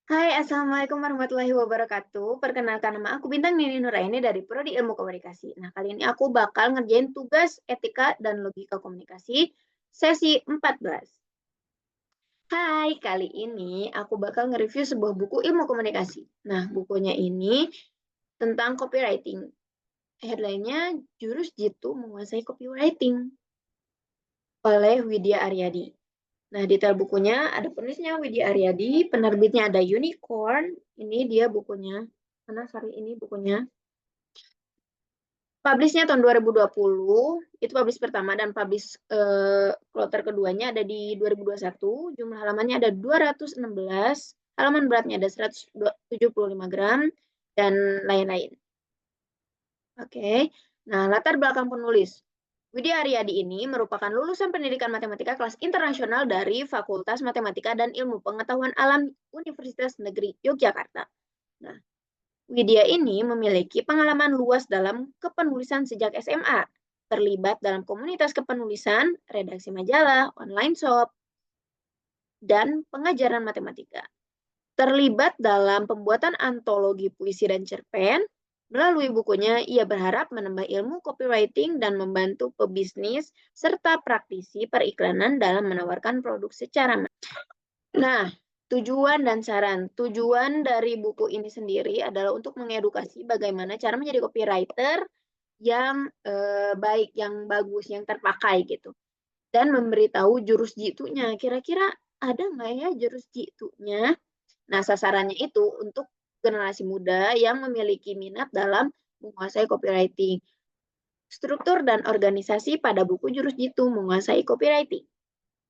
Hai, Assalamualaikum warahmatullahi wabarakatuh. Perkenalkan nama aku Bintang Nini Nuraini dari Prodi Ilmu Komunikasi. Nah, kali ini aku bakal ngerjain tugas etika dan logika komunikasi sesi 14. Hai, kali ini aku bakal nge-review sebuah buku ilmu komunikasi. Nah, bukunya ini tentang copywriting. Headline-nya Jurus Jitu Menguasai Copywriting oleh Widya Aryadi. Nah, detail bukunya ada penulisnya Widya Aryadi, penerbitnya ada Unicorn. Ini dia bukunya. Mana sorry ini bukunya. Publish-nya tahun 2020, itu publish pertama dan publish kloter keduanya ada di 2021. Jumlah halamannya ada 216, halaman beratnya ada 175 gram, dan lain-lain. Oke, nah latar belakang penulis. Widya Aryadi ini merupakan lulusan pendidikan matematika kelas internasional dari Fakultas Matematika dan Ilmu Pengetahuan Alam Universitas Negeri Yogyakarta. Nah, Widya ini memiliki pengalaman luas dalam kepenulisan sejak SMA, terlibat dalam komunitas kepenulisan, redaksi majalah, online shop, dan pengajaran matematika. Terlibat dalam pembuatan antologi puisi dan cerpen. Melalui bukunya, ia berharap menambah ilmu copywriting dan membantu pebisnis serta praktisi periklanan dalam menawarkan produk secara. Nah, tujuan dan saran. Tujuan dari buku ini sendiri adalah untuk mengedukasi bagaimana cara menjadi copywriter yang baik, yang bagus, yang terpakai gitu. Dan memberitahu jurus jitunya. Kira-kira ada nggak ya jurus jitunya? Nah, sasarannya itu untuk generasi muda yang memiliki minat dalam menguasai copywriting. Struktur dan organisasi pada buku Jurus Jitu Menguasai Copywriting.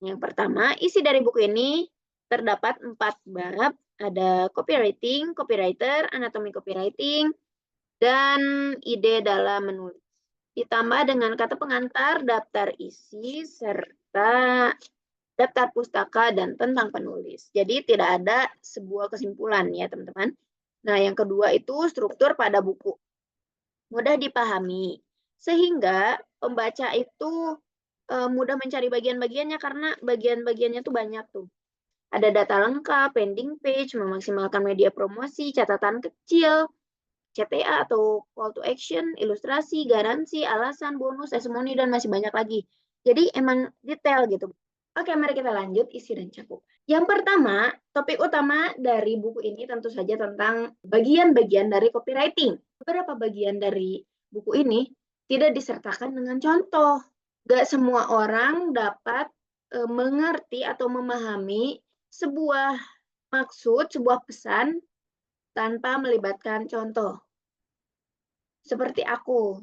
Yang pertama, isi dari buku ini terdapat 4 bab. Ada copywriting, copywriter, anatomi copywriting, dan ide dalam menulis. Ditambah dengan kata pengantar, daftar isi, serta daftar pustaka dan tentang penulis. Jadi tidak ada sebuah kesimpulan ya teman-teman. Nah yang kedua itu struktur pada buku. Mudah dipahami. Sehingga pembaca itu mudah mencari bagian-bagiannya karena bagian-bagiannya tuh banyak tuh. Ada data lengkap, landing page, memaksimalkan media promosi, catatan kecil, CTA atau call to action, ilustrasi, garansi, alasan, bonus, testimoni, dan masih banyak lagi. Jadi emang detail gitu. Oke, mari kita lanjut isi dan cakup. Yang pertama, topik utama dari buku ini tentu saja tentang bagian-bagian dari copywriting. Beberapa bagian dari buku ini tidak disertakan dengan contoh. Gak semua orang dapat mengerti atau memahami sebuah maksud, sebuah pesan tanpa melibatkan contoh. Seperti aku.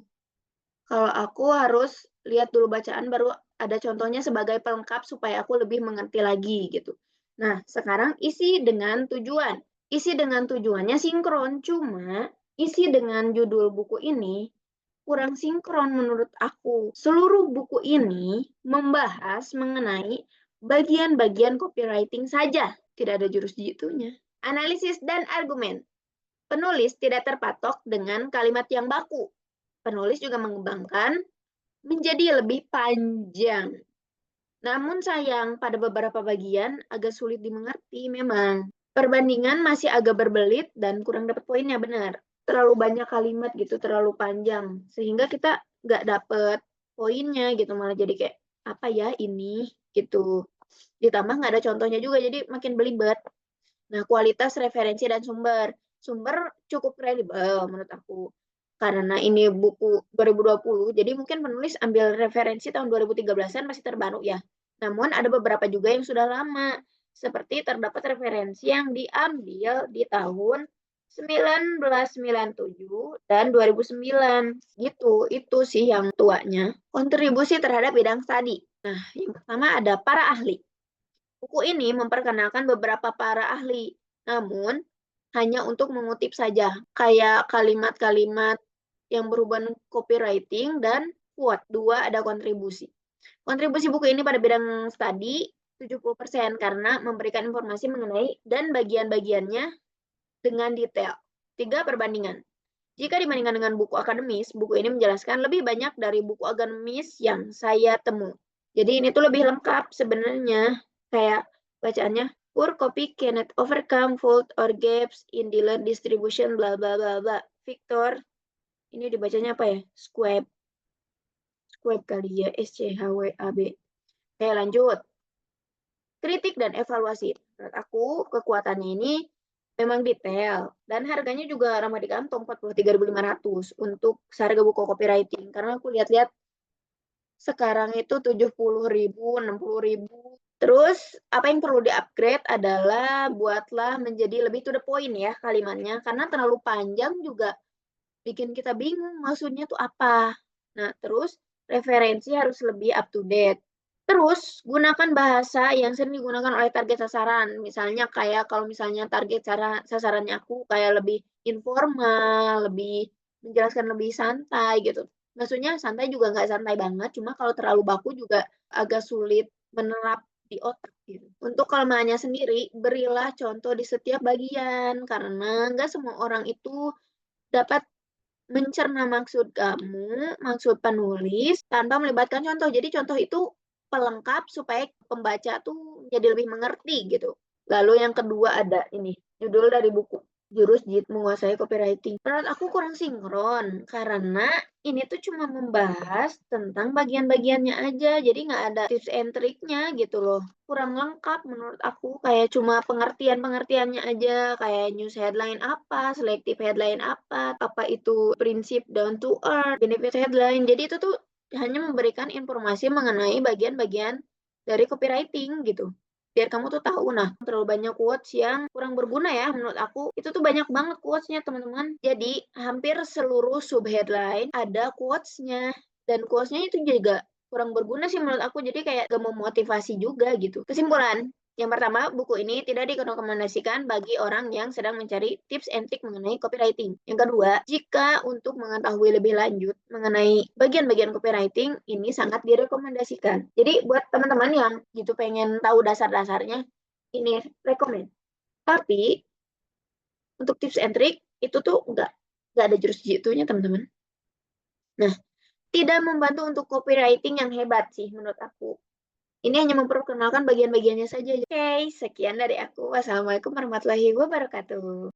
Kalau aku harus lihat dulu bacaan baru ada contohnya sebagai pelengkap supaya aku lebih mengerti lagi gitu. Nah, sekarang isi dengan tujuan. Isi dengan tujuannya sinkron, cuma isi dengan judul buku ini kurang sinkron menurut aku. Seluruh buku ini membahas mengenai bagian-bagian copywriting saja, tidak ada jurus jitunya. Analisis dan argumen. Penulis tidak terpatok dengan kalimat yang baku. Penulis juga mengembangkan menjadi lebih panjang. Namun sayang, pada beberapa bagian agak sulit dimengerti memang. Perbandingan masih agak berbelit dan kurang dapat poinnya, benar. Terlalu banyak kalimat gitu, terlalu panjang. Sehingga kita nggak dapet poinnya gitu, malah jadi kayak, apa ya ini? Gitu. Ditambah nggak ada contohnya juga, jadi makin belibet. Nah, kualitas referensi dan sumber. Sumber cukup kredibel menurut aku. Karena ini buku 2020, jadi mungkin penulis ambil referensi tahun 2013-an masih terbaru ya. Namun ada beberapa juga yang sudah lama. Seperti terdapat referensi yang diambil di tahun 1997 dan 2009. Gitu, itu sih yang tuanya. Kontribusi terhadap bidang studi. Nah, yang pertama ada para ahli. Buku ini memperkenalkan beberapa para ahli, namun hanya untuk mengutip saja, kayak kalimat-kalimat yang berhubungan copywriting dan quote. Dua, ada kontribusi. Kontribusi buku ini pada bidang studi 70% karena memberikan informasi mengenai dan bagian-bagiannya dengan detail. Tiga, perbandingan. Jika dibandingkan dengan buku akademis, buku ini menjelaskan lebih banyak dari buku akademis yang saya temui. Jadi ini tuh lebih lengkap sebenarnya. Kayak bacaannya Poor copy cannot overcome fault or gaps in dealer distribution bla bla bla bla. Victor, ini dibacanya apa ya? Squab. Squab kali ya, SCHWAB. Oke, lanjut. Kritik dan evaluasi. Menurut aku, kekuatannya ini memang detail dan harganya juga ramah di kantong 43.500 untuk seharga buku copywriting. Karena aku lihat-lihat sekarang itu 70.000, 60.000. Terus apa yang perlu di-upgrade adalah buatlah menjadi lebih to the point ya kalimatnya, karena terlalu panjang juga bikin kita bingung maksudnya tuh apa. Nah, terus referensi harus lebih up to date. Terus gunakan bahasa yang sering digunakan oleh target sasaran. Misalnya kayak kalau misalnya target sasarannya aku kayak lebih informal, lebih menjelaskan lebih santai gitu. Maksudnya santai juga nggak santai banget, cuma kalau terlalu baku juga agak sulit menerap di otak gitu. Untuk kelemahannya sendiri, berilah contoh di setiap bagian karena nggak semua orang itu dapat mencerna maksud kamu, maksud penulis tanpa melibatkan contoh. Jadi contoh itu pelengkap supaya pembaca tuh jadi lebih mengerti gitu. Lalu yang kedua ada ini, judul dari buku. Jurus Jit Menguasai Copywriting. Menurut aku kurang sinkron karena ini tuh cuma membahas tentang bagian-bagiannya aja. Jadi nggak ada tips and triknya gitu loh. Kurang lengkap menurut aku. Kayak cuma pengertian-pengertiannya aja. Kayak news headline apa, selective headline apa itu prinsip down to earth, benefit headline. Jadi itu tuh hanya memberikan informasi mengenai bagian-bagian dari copywriting gitu. Biar kamu tuh tahu. Nah, terlalu banyak quotes yang kurang berguna ya menurut aku. Itu tuh banyak banget quotes-nya teman-teman. Jadi hampir seluruh sub headline ada quotes-nya. Dan quotes-nya itu juga kurang berguna sih menurut aku. Jadi kayak gak memotivasi juga gitu. Kesimpulan, yang pertama, buku ini tidak direkomendasikan bagi orang yang sedang mencari tips and trick mengenai copywriting. Yang kedua, jika untuk mengetahui lebih lanjut mengenai bagian-bagian copywriting, ini sangat direkomendasikan. Jadi buat teman-teman yang gitu pengen tahu dasar-dasarnya, ini rekomend. Tapi untuk tips and trick itu tuh nggak ada jurus jitunya teman-teman. Nah, tidak membantu untuk copywriting yang hebat sih menurut aku. Ini hanya memperkenalkan bagian-bagiannya saja. Oke, sekian dari aku. Wassalamualaikum warahmatullahi wabarakatuh.